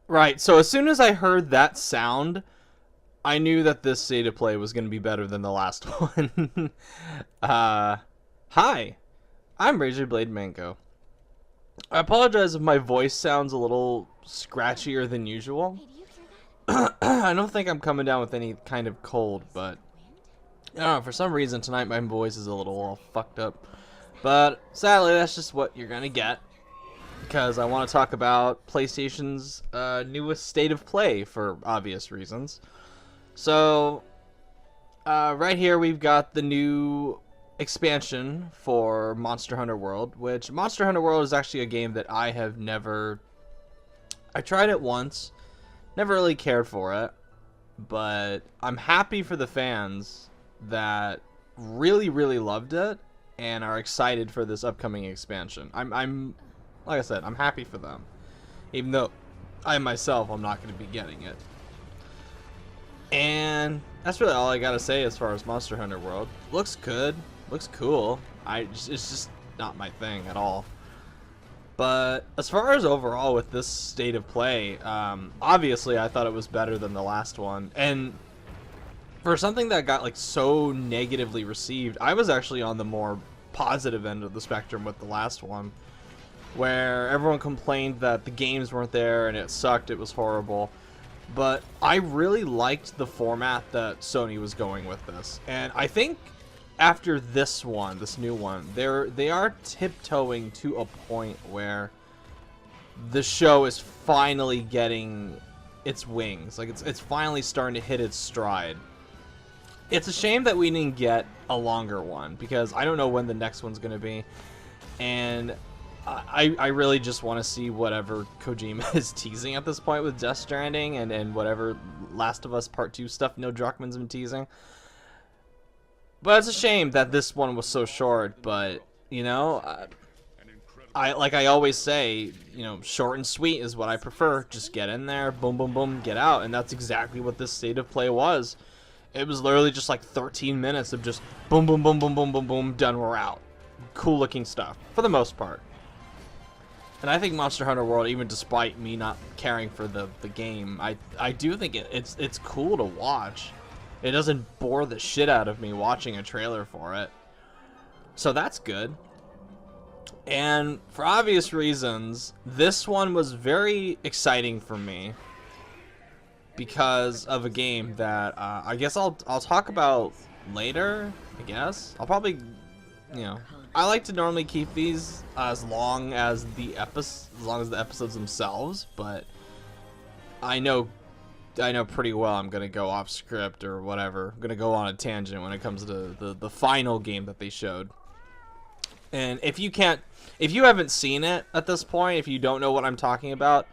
Right, so as soon as I heard that sound, I knew that this state of play was going to be better than the last one. uh, Hi, I'm Razor Blade Mango. I apologize if my voice sounds a little scratchier than usual. Hey, do you hear I don't think I'm coming down with any kind of cold, but I don't know, for some reason tonight my voice is a little all fucked up. But sadly, that's just what you're going to get. Because I want to talk about PlayStation's newest state of play for obvious reasons. So, right here we've got the new expansion for Monster Hunter World, which Monster Hunter World is actually a game that I have never... I tried it once, never really cared for it, but I'm happy for the fans that really, really loved it and are excited for this upcoming expansion. I'm like I said, I'm happy for them, even though I myself I'm not going to be getting it. And that's really all I gotta say as far as Monster Hunter World. Looks good, looks cool. It's just not my thing at all. But as far as overall with this state of play, obviously I thought it was better than the last one. And for something that got like so negatively received, I was actually on the more positive end of the spectrum with the last one, where everyone complained that the games weren't there and it sucked, it was horrible. But I really liked the format that Sony was going with this. And I think after this one, this new one, they are tiptoeing to a point where the show is finally getting its wings. Like it's finally starting to hit its stride. It's a shame that we didn't get a longer one, because I don't know when the next one's going to be. And I really just want to see whatever Kojima is teasing at this point with Death Stranding and whatever Last of Us Part 2 stuff Neil Druckmann's been teasing. But it's a shame that this one was so short, but, you know, like I always say, you know, short and sweet is what I prefer. Just get in there, boom, boom, boom, get out. And that's exactly what this state of play was. It was literally just like 13 minutes of just boom, boom, boom, boom, boom, boom, boom, done, we're out. Cool looking stuff, for the most part. And I think Monster Hunter World, even despite me not caring for the game, I do think it's cool to watch. It doesn't bore the shit out of me watching a trailer for it. So that's good. And for obvious reasons, this one was very exciting for me because of a game that I guess I'll talk about later, I guess. I'll probably, you know, I like to normally keep these as long as the episodes themselves, but I know pretty well I'm gonna go off script or whatever. I'm gonna go on a tangent when it comes to the final game that they showed. And if you haven't seen it at this point, if you don't know what I'm talking about,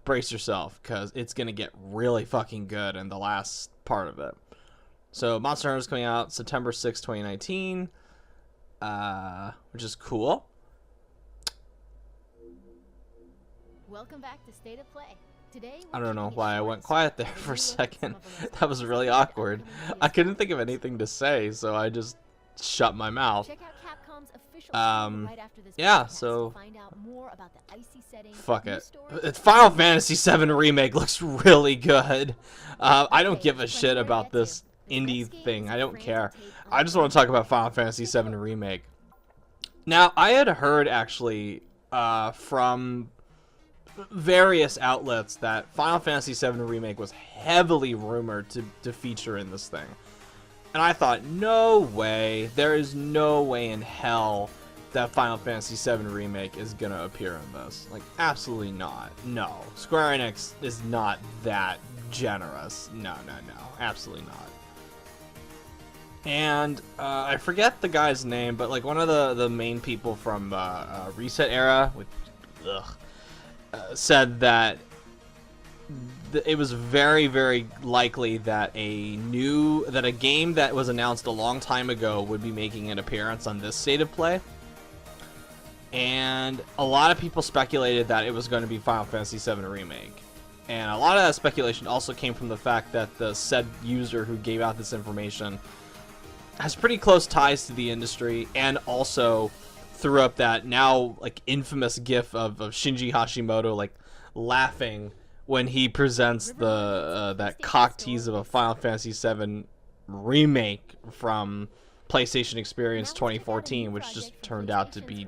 brace yourself, because it's gonna get really fucking good in the last part of it. So Monster Hunter is coming out September 6, 2019. Which is cool. Welcome back to State of Play. Today, I don't know why I went quiet there for a second. That was really awkward. I couldn't think of anything to say, so I just shut my mouth. Check out Capcom's official right after this yeah, podcast so to find out more about the icy setting, fuck new it. stories, It's Final Fantasy VII Remake looks really good. I don't give a shit about this indie thing. I don't care. I just want to talk about Final Fantasy VII Remake. Now, I had heard actually from various outlets that Final Fantasy VII Remake was heavily rumored to feature in this thing. And I thought, no way. There is no way in hell that Final Fantasy VII Remake is going to appear in this. Like, absolutely not. No. Square Enix is not that generous. No, no, no. Absolutely not. And I forget the guy's name, but like one of the main people from Reset Era, which, said that it was very, very likely that a game that was announced a long time ago would be making an appearance on this state of play. And a lot of people speculated that it was going to be Final Fantasy VII Remake. And a lot of that speculation also came from the fact that the said user who gave out this information has pretty close ties to the industry, and also threw up that now like infamous gif of Shinji Hashimoto like laughing when he presents the that cock tease of a Final Fantasy VII remake from PlayStation Experience 2014, which just turned out to be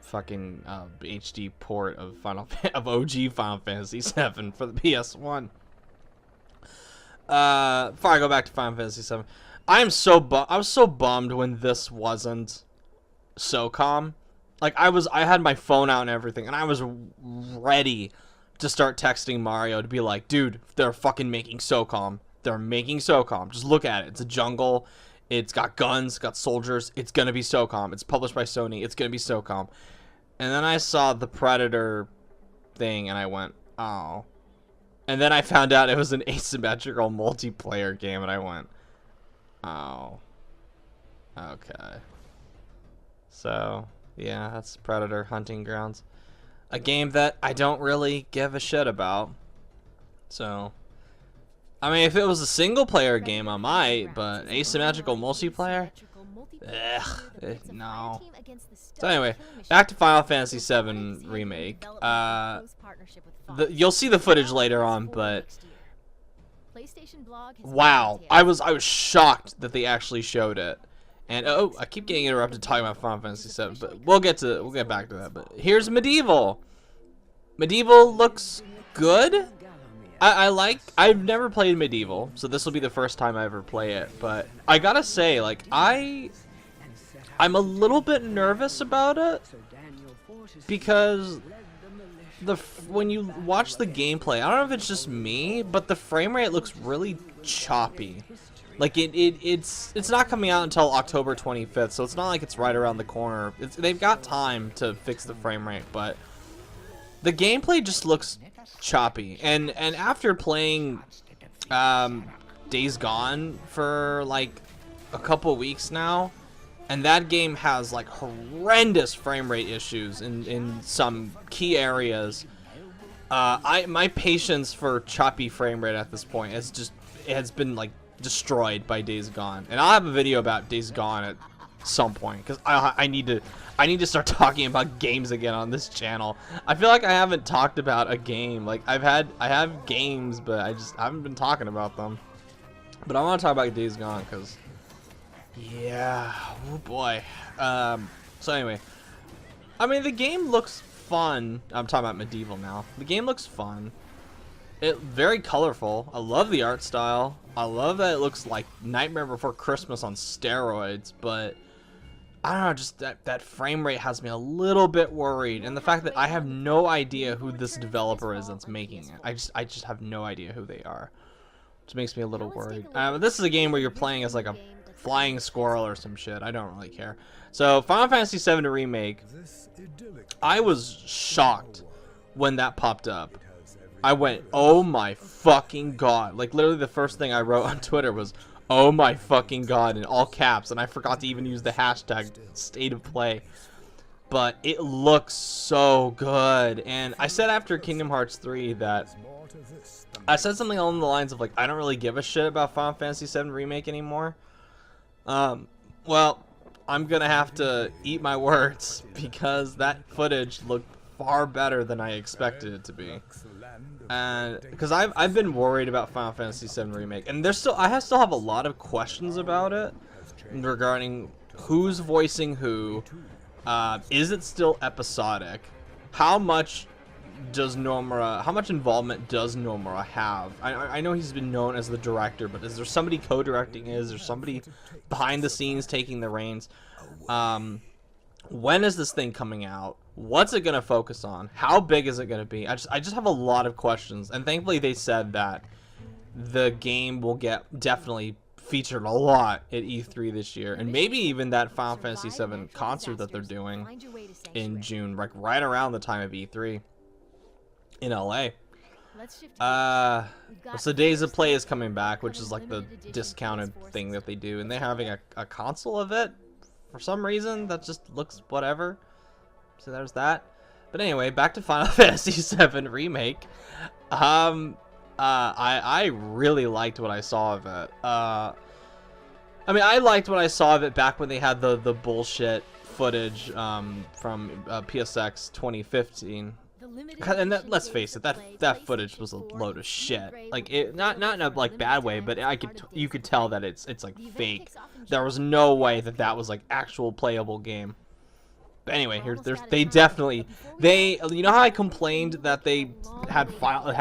fucking HD port of OG Final Fantasy VII for the PS1. Before I go back to Final Fantasy VII, I was so bummed when this wasn't SOCOM. Like I had my phone out and everything, and I was ready to start texting Mario to be like, dude, they're fucking making SOCOM. They're making SOCOM. Just look at it. It's a jungle. It's got guns. It's got soldiers. It's gonna be SOCOM. It's published by Sony. It's gonna be SOCOM. And then I saw the Predator thing, and I went, oh. And then I found out it was an asymmetrical multiplayer game, and I went, oh. Okay. So, yeah, that's Predator Hunting Grounds. A game that I don't really give a shit about. So, I mean, if it was a single-player game, I might, but asymmetrical multiplayer? Ugh, no. So anyway, back to Final Fantasy VII Remake. You'll see the footage later on, but wow, I was shocked that they actually showed it. And oh, I keep getting interrupted talking about Final Fantasy VII, but we'll get back to that. But here's Medieval. Medieval looks good. I've never played Medieval, so this will be the first time I ever play it. But I gotta say, like, I'm a little bit nervous about it because when you watch the gameplay, I don't know if it's just me, but the frame rate looks really choppy. Like it's not coming out until October 25th, so it's not like it's right around the corner. They've got time to fix the frame rate, but the gameplay just looks choppy. And after playing Days Gone for like a couple weeks now, and that game has like horrendous frame rate issues in some key areas. My patience for choppy frame rate at this point has been like destroyed by Days Gone, and I'll have a video about Days Gone at some point because I need to start talking about games again on this channel. I feel like I haven't talked about a game. Like I have games, but I haven't been talking about them. But I want to talk about Days Gone because, yeah, oh boy. So anyway, I mean the game looks fun. I'm talking about Medieval now. The game looks fun. It's very colorful. I love the art style. I love that it looks like Nightmare Before Christmas on steroids, but I don't know, just that frame rate has me a little bit worried, and the fact that I have no idea who this developer is that's making it. I just have no idea who they are, which makes me a little worried. This is a game where you're playing as like a flying squirrel or some shit. I don't really care. So Final Fantasy VII Remake, I was shocked when that popped up. I went, oh my fucking god. Like literally the first thing I wrote on Twitter was, oh my fucking god, in all caps, and I forgot to even use the hashtag state of play. But it looks so good. And I said after Kingdom Hearts 3 that I said something along the lines of like, I don't really give a shit about Final Fantasy VII Remake anymore. Well, I'm gonna have to eat my words because that footage looked far better than I expected it to be. And because I've been worried about Final Fantasy VII Remake, and I still have a lot of questions about it regarding who's voicing who. Is it still episodic? How much involvement does Nomura have? I know he's been known as the director, but is there somebody co-directing? Is there somebody behind the scenes taking the reins? When is this thing coming out? What's it gonna focus on? How big is it gonna be? I just have a lot of questions, and thankfully they said that the game will get definitely featured a lot at E3 this year, and maybe even that Final Fantasy VII concert that they're doing in June, like right around the time of E3 in LA. So Days of Play is coming back, which is like the discounted thing that they do, and they're having a console of it for some reason that just looks whatever. So there's that. But anyway, back to Final Fantasy VII Remake. I really liked what I saw of it. I mean, I liked what I saw of it back when they had the bullshit footage from PSX 2015. And let's face it, that footage was a load of shit. Like not in a like bad way, but you could tell that it's like fake. There was no way that was like actual playable game. But anyway, they definitely you know how I complained that they had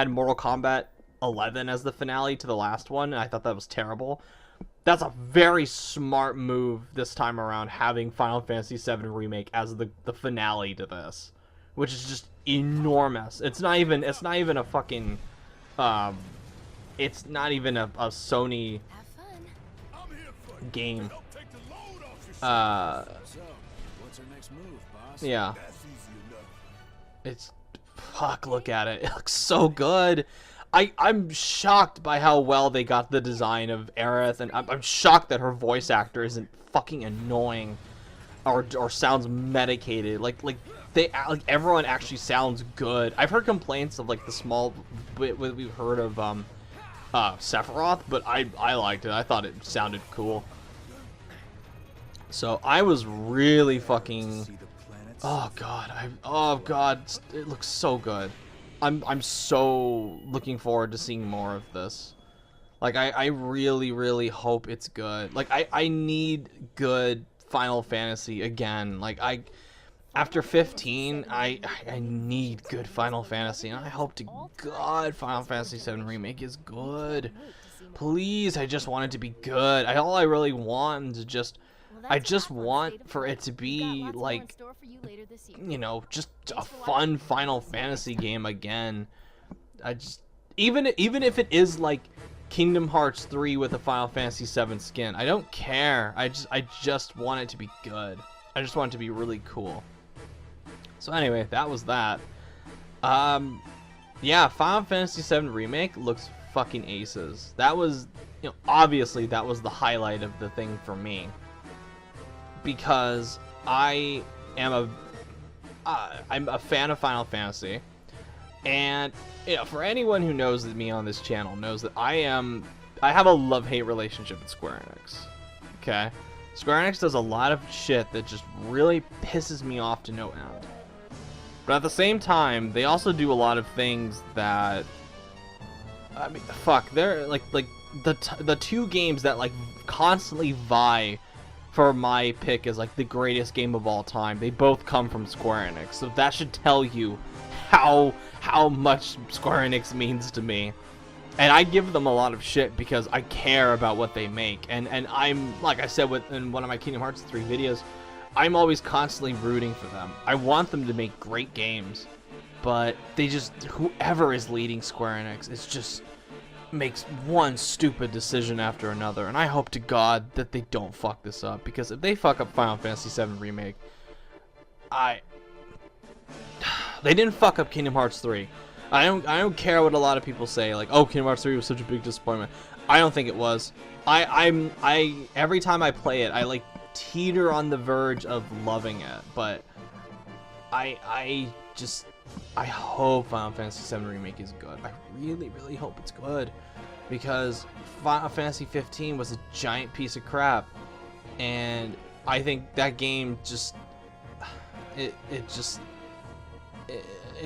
Mortal Kombat 11 as the finale to the last one, and I thought that was terrible. That's a very smart move this time around, having Final Fantasy VII Remake as the finale to this, which is just enormous. It's not even a fucking it's not even a Sony game. Yeah. It's fuck, look at it. It looks so good. I'm shocked by how well they got the design of Aerith, and I'm shocked that her voice actor isn't fucking annoying or sounds medicated. Like everyone actually sounds good. I've heard complaints of like the small bit we've heard of Sephiroth, but I liked it. I thought it sounded cool. So I was really fucking oh god, it looks so good. I'm so looking forward to seeing more of this. Like I really hope it's good. Like I need good Final Fantasy again. Like after 15, I need good Final Fantasy, and I hope to God Final Fantasy VII Remake is good. Please, I just want it to be good. All I really want is I just want for it to be like, you know, just a fun Final Fantasy game again. Even if it is like Kingdom Hearts 3 with a Final Fantasy 7 skin, I don't care. I just want it to be good. I just want it to be really cool. So anyway, that was that. Yeah, Final Fantasy 7 Remake looks fucking aces. That was, you know, obviously that was the highlight of the thing for me, because I'm a fan of Final Fantasy, and you know, for anyone who knows me on this channel knows that I have a love-hate relationship with Square Enix. Okay, Square Enix does a lot of shit that just really pisses me off to no end. But at the same time, they also do a lot of things that, I mean, fuck, they're like the two games that like constantly vie for my pick as like the greatest game of all time. They both come from Square Enix, so that should tell you how much Square Enix means to me. And I give them a lot of shit because I care about what they make. And I'm, like I said in one of my Kingdom Hearts 3 videos, I'm always constantly rooting for them. I want them to make great games, but they just, whoever is leading Square Enix is just makes one stupid decision after another. And I hope to God that they don't fuck this up, because if they fuck up Final Fantasy VII Remake, they didn't fuck up Kingdom Hearts 3. I don't care what a lot of people say, like, oh, Kingdom Hearts 3 was such a big disappointment. I don't think it was. Every time I play it, I like teeter on the verge of loving it, but I hope Final Fantasy VII Remake is good. I really hope it's good, because Final Fantasy 15 was a giant piece of crap, and I think that game just it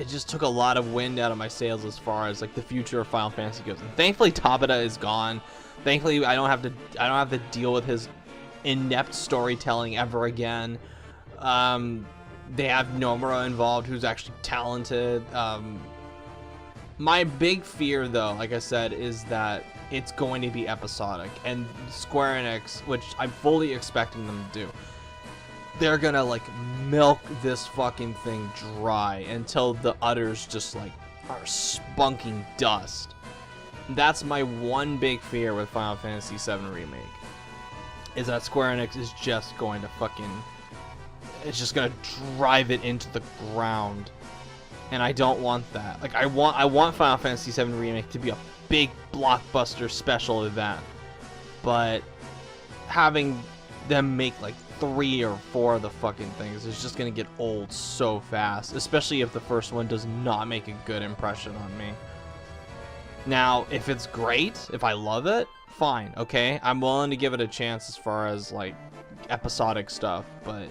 just took a lot of wind out of my sails as far as like the future of Final Fantasy goes. And thankfully Tabata is gone. Thankfully I don't have to deal with his inept storytelling ever again. They have Nomura involved, who's actually talented. My big fear, though, like I said, is that it's going to be episodic, and Square Enix, which I'm fully expecting them to do, they're gonna like milk this fucking thing dry until the udders just like are spunking dust. That's my one big fear with Final Fantasy VII Remake, is that Square Enix is just going to it's just gonna drive it into the ground, and I don't want that. Like I want Final Fantasy VII Remake to be a big blockbuster special event, but having them make like 3 or 4 of the fucking things is just gonna get old so fast, especially if the first one does not make a good impression on me. Now, if it's great, if I love it, fine, okay? I'm willing to give it a chance as far as like episodic stuff, but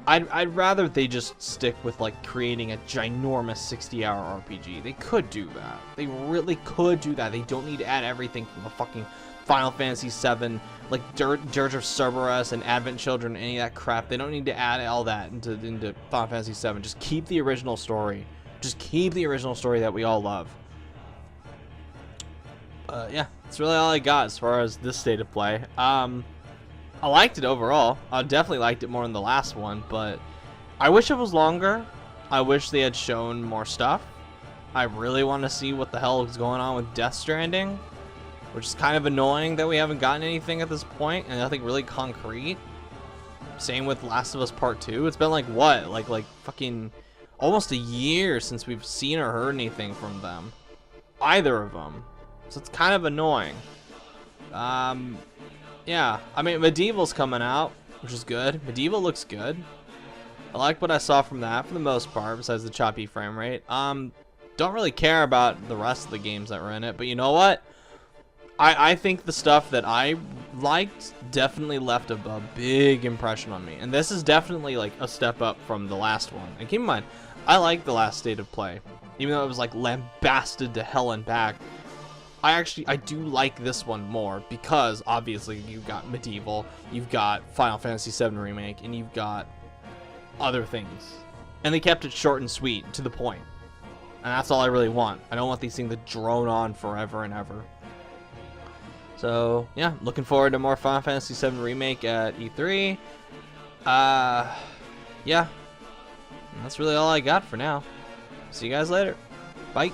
I'd rather they just stick with like creating a ginormous 60-hour RPG. They could do that. They really could do that. They don't need to add everything from the fucking Final Fantasy VII, like Dirge of Cerberus and Advent Children, any of that crap. They don't need to add all that into Final Fantasy VII. Just keep the original story. Just keep the original story that we all love. Yeah, that's really all I got as far as this state of play. I liked it overall. I definitely liked it more than the last one, but I wish it was longer. I wish they had shown more stuff. I really want to see what the hell is going on with Death Stranding, which is kind of annoying that we haven't gotten anything at this point, and nothing really concrete. Same with Last of Us Part 2. It's been like, what? Like fucking almost a year since we've seen or heard anything from them. Either of them. So it's kind of annoying. Yeah, I mean, Medieval's coming out, which is good. Medieval looks good. I like what I saw from that for the most part, besides the choppy frame rate. Don't really care about the rest of the games that were in it, but you know what? I think the stuff that I liked definitely left a big impression on me. And this is definitely like a step up from the last one. And keep in mind, I like the last State of Play. Even though it was like lambasted to hell and back. I do like this one more because obviously you've got Medieval, you've got Final Fantasy VII Remake, and you've got other things. And they kept it short and sweet, to the point. And that's all I really want. I don't want these things to drone on forever and ever. So, yeah, looking forward to more Final Fantasy VII Remake at E3. Yeah. And that's really all I got for now. See you guys later. Bye.